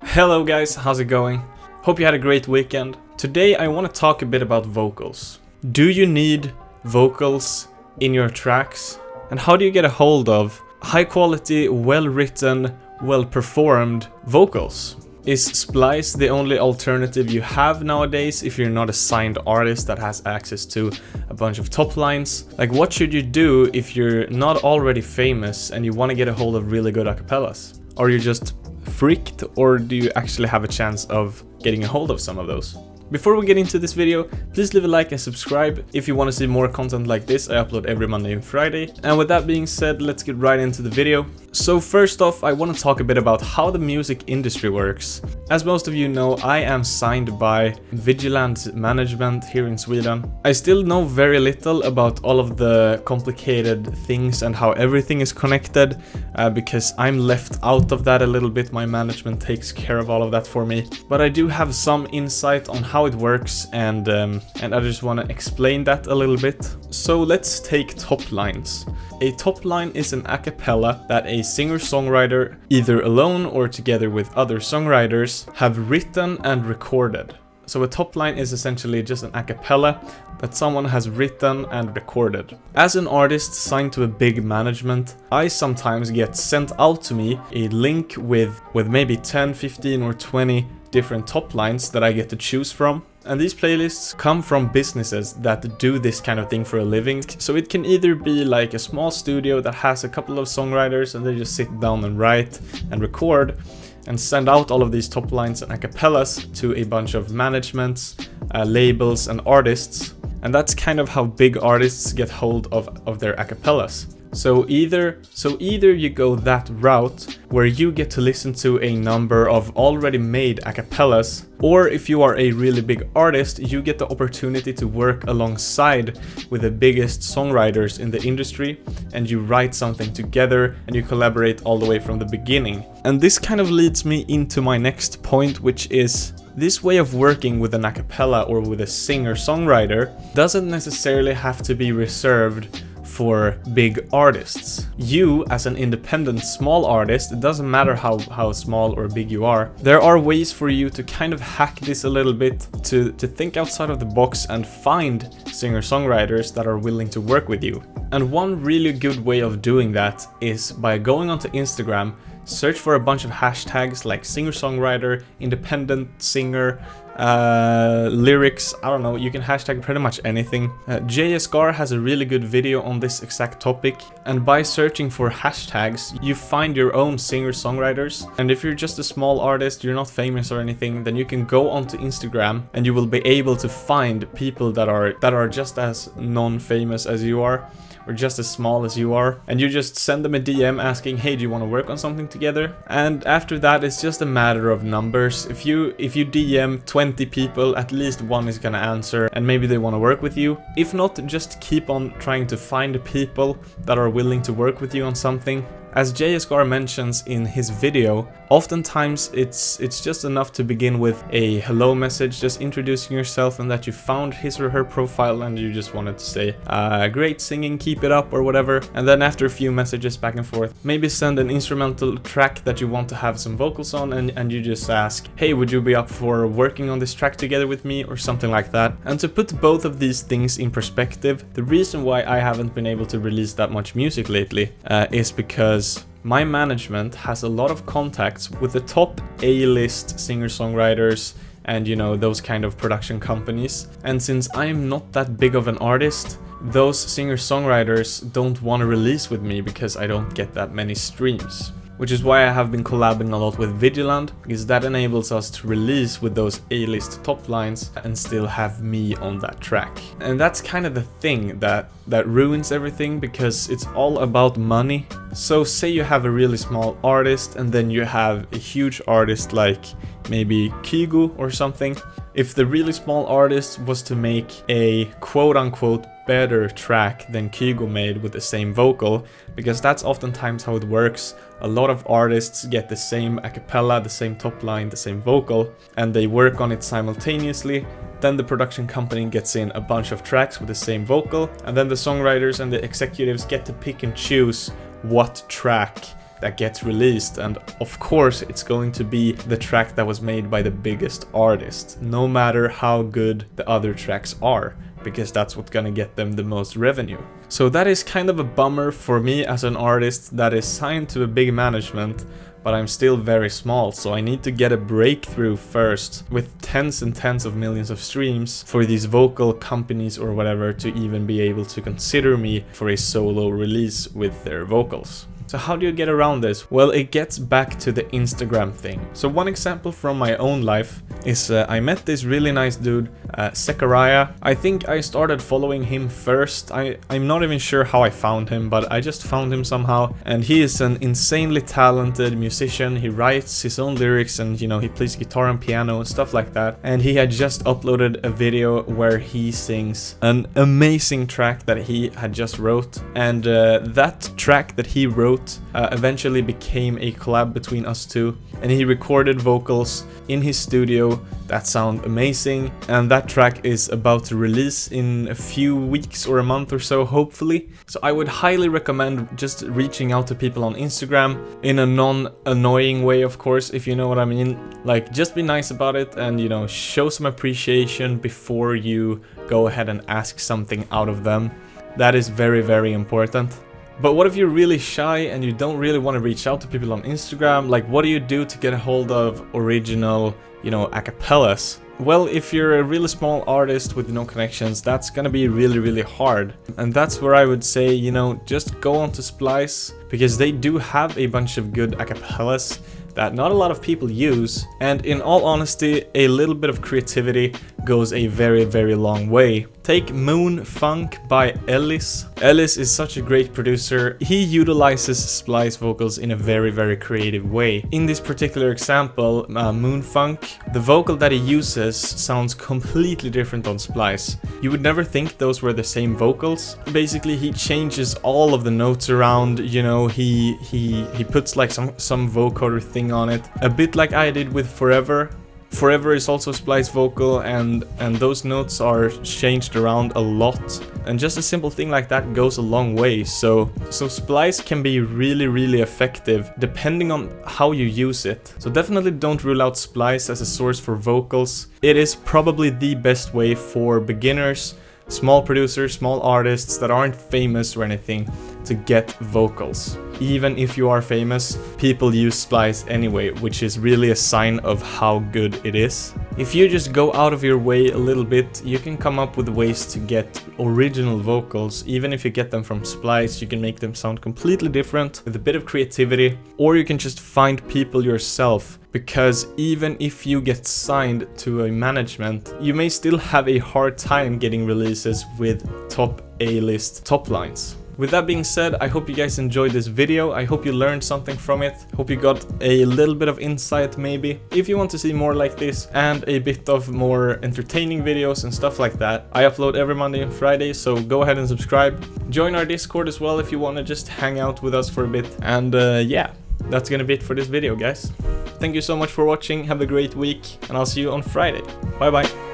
Hello guys, how's it going? Hope you had a great weekend. Today I want to talk a bit about vocals. Do you need vocals in your tracks? And how do you get a hold of high quality, well written, well performed vocals? Is Splice the only alternative you have nowadays if you're not a signed artist that has access to a bunch of top lines? Like, what should you do if you're not already famous and you want to get a hold of really good acapellas? Are you just freaked, or do you actually have a chance of getting a hold of some of those? Before we get into this video, please leave a like and subscribe if you want to see more content like this. I upload every Monday and Friday. And with that being said, let's get right into the video. So first off, I want to talk a bit about how the music industry works. As most of you know, I am signed by Vigilant Management here in Sweden. I still know very little about all of the complicated things and how everything is connected, because I'm left out of that a little bit. My management takes care of all of that for me. But I do have some insight on how it works, and I just want to explain that a little bit. So let's take Toplines. A top line is an a cappella that a singer-songwriter, either alone or together with other songwriters, have written and recorded. So a top line is essentially just an a cappella that someone has written and recorded. As an artist signed to a big management, I sometimes get sent out to me a link with maybe 10, 15 or 20 different top lines that I get to choose from. And these playlists come from businesses that do this kind of thing for a living. So it can either be like a small studio that has a couple of songwriters and they just sit down and write and record and send out all of these top lines and acapellas to a bunch of managements, labels and artists. And that's kind of how big artists get hold of their acapellas. So either you go that route where you get to listen to a number of already made acapellas, or if you are a really big artist, you get the opportunity to work alongside with the biggest songwriters in the industry, and you write something together and you collaborate all the way from the beginning. And this kind of leads me into my next point, which is this way of working with an acapella or with a singer-songwriter doesn't necessarily have to be reserved for big artists. You, as an independent small artist, it doesn't matter how small or big you are, there are ways for you to kind of hack this a little bit, to think outside of the box and find singer-songwriters that are willing to work with you. And one really good way of doing that is by going onto Instagram, search for a bunch of hashtags like singer-songwriter, independent singer, lyrics, I don't know, you can hashtag pretty much anything. JSGAR has a really good video on this exact topic, and by searching for hashtags, you find your own singer-songwriters. And if you're just a small artist, you're not famous or anything, then you can go onto Instagram and you will be able to find people that are just as non-famous as you are, or just as small as you are, and you just send them a DM asking, hey, do you want to work on something together? And after that, it's just a matter of numbers. If you DM 20 people, at least one is gonna answer, and maybe they want to work with you. If not, just keep on trying to find people that are willing to work with you on something. As JSGAR mentions in his video, oftentimes it's just enough to begin with a hello message, just introducing yourself and that you found his or her profile and you just wanted to say, great singing, keep it up, or whatever. And then after a few messages back and forth, maybe send an instrumental track that you want to have some vocals on, and you just ask, hey, would you be up for working on this track together with me, or something like that. And to put both of these things in perspective, the reason why I haven't been able to release that much music lately is because my management has a lot of contacts with the top A-list singer-songwriters and, you know, those kind of production companies. And since I am not that big of an artist, those singer-songwriters don't want to release with me because I don't get that many streams. Which is why I have been collabing a lot with Vigilant, because that enables us to release with those A-list top lines and still have me on that track. And that's kind of the thing that ruins everything, because it's all about money. So say you have a really small artist and then you have a huge artist like maybe Kygo or something. If the really small artist was to make a quote-unquote better track than Kygo made with the same vocal, because that's oftentimes how it works. A lot of artists get the same a cappella, the same top line, the same vocal, and they work on it simultaneously. Then the production company gets in a bunch of tracks with the same vocal, and then the songwriters and the executives get to pick and choose what track that gets released, and of course it's going to be the track that was made by the biggest artist, no matter how good the other tracks are, because that's what's gonna get them the most revenue. So that is kind of a bummer for me as an artist that is signed to a big management, but I'm still very small, so I need to get a breakthrough first with tens and tens of millions of streams for these vocal companies or whatever to even be able to consider me for a solo release with their vocals. So how do you get around this? Well, it gets back to the Instagram thing. So one example from my own life is I met this really nice dude, Zechariah. I think I started following him first. I'm not even sure how I found him, but I just found him somehow. And he is an insanely talented musician. He writes his own lyrics and, you know, he plays guitar and piano and stuff like that. And he had just uploaded a video where he sings an amazing track that he had just wrote. And that track that he wrote eventually became a collab between us two, and he recorded vocals in his studio that sound amazing, and that track is about to release in a few weeks or a month or so, hopefully. So I would highly recommend just reaching out to people on Instagram in a non-annoying way, of course, if you know what I mean. Like, just be nice about it and, you know, show some appreciation before you go ahead and ask something out of them. That is very, very important. But what if you're really shy and you don't really want to reach out to people on Instagram? Like, what do you do to get a hold of original, you know, acapellas? Well, if you're a really small artist with no connections, that's gonna be really, really hard. And that's where I would say, you know, just go on to Splice, because they do have a bunch of good acapellas that not a lot of people use, and in all honesty, a little bit of creativity goes a very, very long way. Take Moon Funk by Ellis. Ellis is such a great producer. He utilizes Splice vocals in a very, very creative way. In this particular example, Moon Funk, the vocal that he uses sounds completely different on Splice. You would never think those were the same vocals. Basically, he changes all of the notes around, you know, he puts like some vocoder thing on it, a bit like I did with Forever. Forever is also Splice vocal, and those notes are changed around a lot, and just a simple thing like that goes a long way. So Splice can be really, really effective depending on how you use it. So definitely don't rule out Splice as a source for vocals. It is probably the best way for beginners, small producers, small artists that aren't famous or anything to get vocals. Even if you are famous, people use Splice anyway, which is really a sign of how good it is. If you just go out of your way a little bit, you can come up with ways to get original vocals. Even if you get them from Splice, you can make them sound completely different with a bit of creativity, or you can just find people yourself. Because even if you get signed to a management, you may still have a hard time getting releases with top A-list Toplines. With that being said, I hope you guys enjoyed this video. I hope you learned something from it. Hope you got a little bit of insight maybe. If you want to see more like this and a bit of more entertaining videos and stuff like that, I upload every Monday and Friday, so go ahead and subscribe. Join our Discord as well if you want to just hang out with us for a bit. And yeah, that's gonna be it for this video, guys. Thank you so much for watching. Have a great week, and I'll see you on Friday. Bye bye.